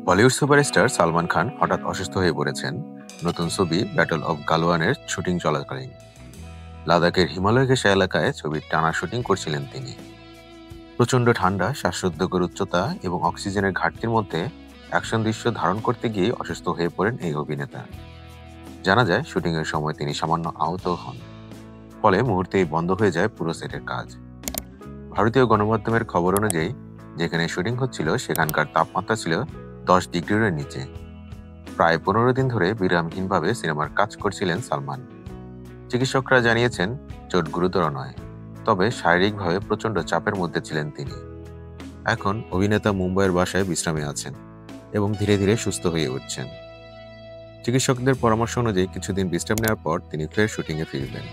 Bollywood superstar Salman Khan হঠাৎ অসুস্থ হয়ে পড়েছেন নতুন ছবি ব্যাটল অব গালওয়ানের শুটিং চলাকালীন। লাদাখের হিমালয় ঘেঁষা এলাকায় ছবির টানা শুটিং করছিলেন তিনি। প্রচণ্ড ঠান্ডা, শ্বাসরুদ্ধকর উচ্চতা এবং অক্সিজেনের ঘাটতির মধ্যে অ্যাকশন দৃশ্য ধারণ করতে গিয়ে অসুস্থ হয়ে পড়েন এই অভিনেতা। জানা যায়, শুটিংয়ের সময় তিনি সামান্য আহত হন, ফলে মুহূর্তেই বন্ধ হয়ে যায় পুরো সেটের কাজ। ভারতীয় গণমাধ্যমের খবর অনুযায়ী, যেখানে শুটিং হচ্ছিল সেখানকার তাপমাত্রা ছিল 10 ডিগ্রির নিচে। প্রায় 15 দিন ধরে বিরামহীনভাবে সিনেমার কাজ করছিলেন সালমান। চিকিৎসকরা জানিয়েছেন, চোট গুরুতর নয়, তবে শারীরিকভাবে প্রচণ্ড চাপের মধ্যে ছিলেন তিনি। এখন অভিনেতা মুম্বাইয়ের বাসায় বিশ্রামে আছেন এবং ধীরে ধীরে সুস্থ হয়ে উঠছেন। চিকিৎসকদের পরামর্শ অনুযায়ী কিছুদিন বিশ্রাম নেওয়ার পর তিনি ফের শুটিংয়ে ফিরবেন।